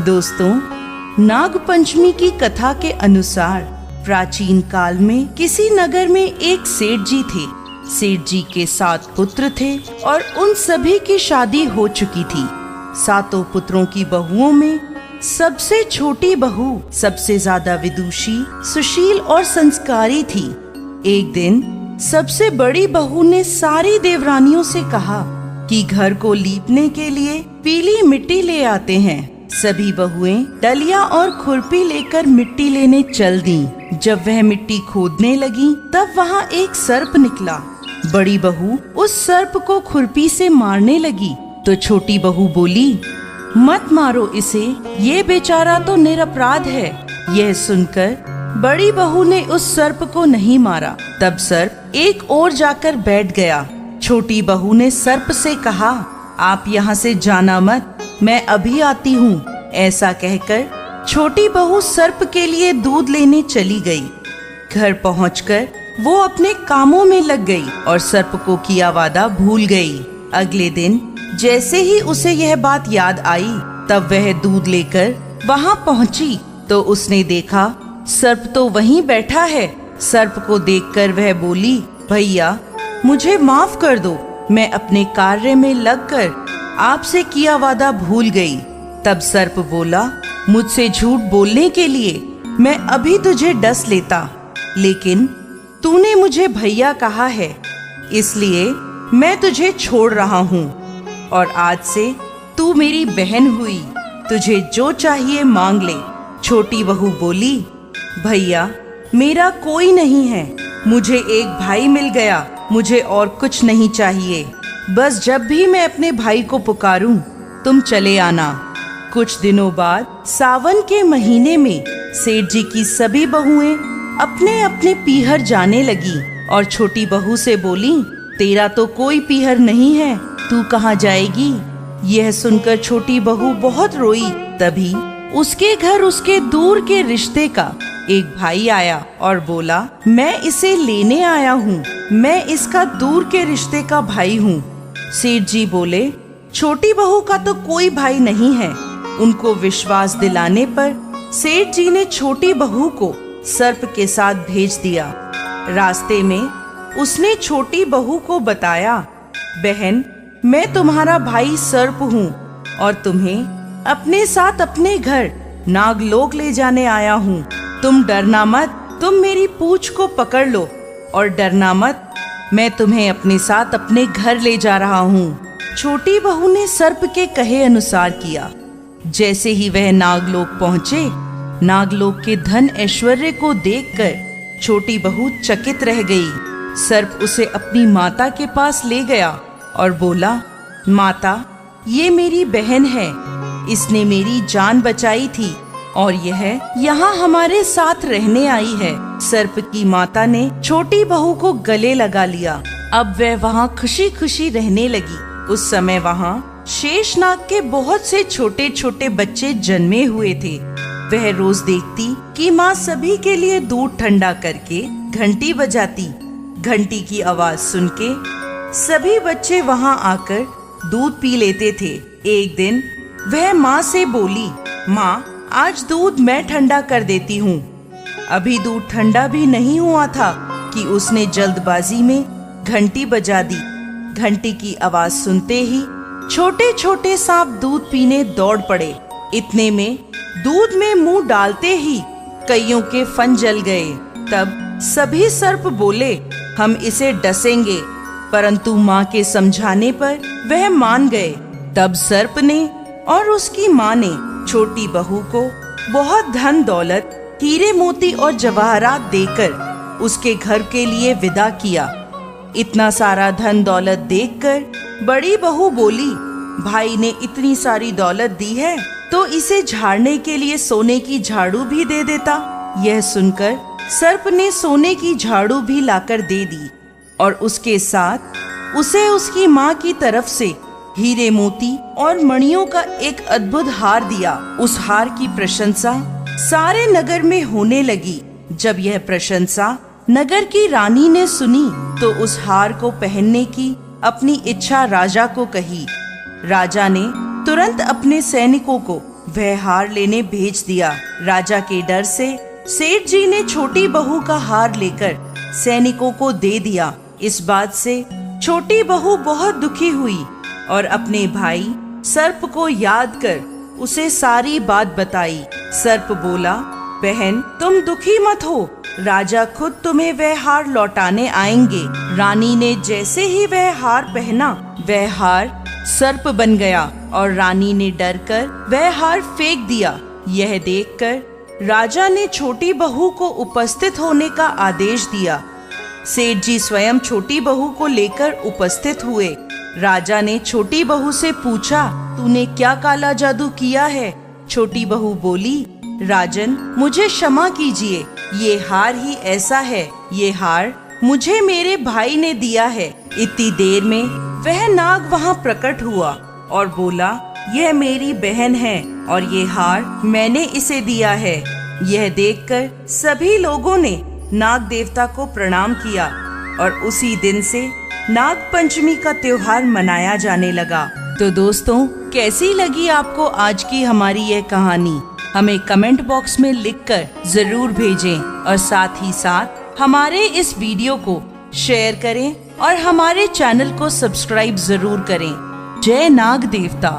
दोस्तों, नागपंचमी की कथा के अनुसार प्राचीन काल में किसी नगर में एक सेठ जी थे। सेठ जी के 7 पुत्र थे और उन सभी की शादी हो चुकी थी। 7 पुत्रों की बहुओं में सबसे छोटी बहू सबसे ज्यादा विदुषी, सुशील और संस्कारी थी। एक दिन सबसे बड़ी बहू ने सारी देवरानियों से कहा कि घर को लीपने के लिए पीली मिट्टी ले आते हैं। सभी बहुएं डलिया और खुरपी लेकर मिट्टी लेने चल दीं। जब वह मिट्टी खोदने लगी तब वहाँ एक सर्प निकला। बड़ी बहू उस सर्प को खुरपी से मारने लगी तो छोटी बहू बोली, मत मारो इसे, ये बेचारा तो निरपराध है। यह सुनकर बड़ी बहू ने उस सर्प को नहीं मारा। तब सर्प एक ओर जाकर बैठ गया। छोटी बहू ने सर्प से कहा, आप यहाँ से जाना मत, मैं अभी आती हूँ। ऐसा कहकर छोटी बहू सर्प के लिए दूध लेने चली गई। घर पहुंचकर वो अपने कामों में लग गई और सर्प को किया वादा भूल गई। अगले दिन जैसे ही उसे यह बात याद आई तब वह दूध लेकर वहां पहुंची तो उसने देखा सर्प तो वहीं बैठा है। सर्प को देखकर वह बोली, भैया मुझे माफ कर दो, मैं अपने कार्य में लगकर आपसे किया वादा भूल गई। तब सर्प बोला, मुझसे झूठ बोलने के लिए मैं अभी तुझे डस लेता, लेकिन तूने मुझे भैया कहा है, इसलिए मैं तुझे छोड़ रहा हूँ और आज से तू मेरी बहन हुई। तुझे जो चाहिए मांग ले। छोटी बहू बोली, भैया मेरा कोई नहीं है, मुझे एक भाई मिल गया, मुझे और कुछ नहीं चाहिए। बस जब भी मैं अपने भाई को पुकारूं तुम चले आना। कुछ दिनों बाद सावन के महीने में सेठ जी की सभी बहुएं अपने अपने पीहर जाने लगी और छोटी बहू से बोली, तेरा तो कोई पीहर नहीं है, तू कहाँ जाएगी? यह सुनकर छोटी बहू बहुत रोई। तभी उसके घर उसके दूर के रिश्ते का एक भाई आया और बोला, मैं इसे लेने आया हूँ, मैं इसका दूर के रिश्ते का भाई हूँ। सेठ जी बोले, छोटी बहू का तो कोई भाई नहीं है। उनको विश्वास दिलाने पर सेठ जी ने छोटी बहू को सर्प के साथ भेज दिया। रास्ते में उसने छोटी बहू को बताया, बहन मैं तुम्हारा भाई सर्प हूँ और तुम्हें अपने साथ अपने घर नागलोक ले जाने आया हूँ। तुम डरना मत, तुम मेरी पूंछ को पकड़ लो और डरना मत, मैं तुम्हें अपने साथ अपने घर ले जा रहा हूँ। छोटी बहू ने सर्प के कहे अनुसार किया। जैसे ही वह नागलोक पहुँचे, नागलोक के धन ऐश्वर्य को देखकर छोटी बहू चकित रह गई। सर्प उसे अपनी माता के पास ले गया और बोला, माता ये मेरी बहन है, इसने मेरी जान बचाई थी और यह यहाँ हमारे साथ रहने आई है। सर्प की माता ने छोटी बहू को गले लगा लिया। अब वह वहाँ खुशी खुशी रहने लगी। उस समय वहाँ शेषनाग के बहुत से छोटे छोटे बच्चे जन्मे हुए थे। वह रोज देखती कि माँ सभी के लिए दूध ठंडा करके घंटी बजाती। घंटी की आवाज सुन के सभी बच्चे वहाँ आकर दूध पी लेते थे। एक दिन वह माँ से बोली, माँ आज दूध मैं ठंडा कर देती हूँ। अभी दूध ठंडा भी नहीं हुआ था कि उसने जल्दबाजी में घंटी बजा दी। घंटी की आवाज सुनते ही छोटे छोटे सांप दूध पीने दौड़ पड़े। इतने में दूध में मुंह डालते ही कईयों के फन जल गए। तब सभी सर्प बोले, हम इसे डसेंगे, परंतु माँ के समझाने पर वह मान गए। तब सर्प ने और उसकी माँ ने छोटी बहू को बहुत धन दौलत, हीरे मोती और जवाहरात देकर उसके घर के लिए विदा किया। इतना सारा धन दौलत देखकर बड़ी बहू बोली, भाई ने इतनी सारी दौलत दी है तो इसे झाड़ने के लिए सोने की झाड़ू भी दे देता। यह सुनकर सर्प ने सोने की झाड़ू भी लाकर दे दी और उसके साथ उसे उसकी माँ की तरफ से हीरे मोती और मणियों का एक अद्भुत हार दिया। उस हार की प्रशंसा सारे नगर में होने लगी। जब यह प्रशंसा नगर की रानी ने सुनी तो उस हार को पहनने की अपनी इच्छा राजा को कही। राजा ने तुरंत अपने सैनिकों को वह हार लेने भेज दिया। राजा के डर से सेठ जी ने छोटी बहू का हार लेकर सैनिकों को दे दिया। इस बात से छोटी बहू बहुत दुखी हुई और अपने भाई सर्प को याद कर उसे सारी बात बताई। सर्प बोला, बहन तुम दुखी मत हो, राजा खुद तुम्हें वह हार लौटाने आएंगे। रानी ने जैसे ही वह हार पहना, वह हार सर्प बन गया और रानी ने डरकर वह हार फेंक दिया। यह देखकर राजा ने छोटी बहू को उपस्थित होने का आदेश दिया। सेठ जी स्वयं छोटी बहू को लेकर उपस्थित हुए। राजा ने छोटी बहू से पूछा, तूने क्या काला जादू किया है? छोटी बहू बोली, राजन मुझे क्षमा कीजिए, ये हार ही ऐसा है। ये हार मुझे मेरे भाई ने दिया है। इतनी देर में वह नाग वहाँ प्रकट हुआ और बोला, यह मेरी बहन है और ये हार मैंने इसे दिया है। यह देखकर सभी लोगों ने नाग देवता को प्रणाम किया और उसी दिन से नाग पंचमी का त्योहार मनाया जाने लगा। तो दोस्तों, कैसी लगी आपको आज की हमारी यह कहानी? हमें कमेंट बॉक्स में लिखकर जरूर भेजें और साथ ही साथ हमारे इस वीडियो को शेयर करें और हमारे चैनल को सब्सक्राइब जरूर करें। जय नाग देवता।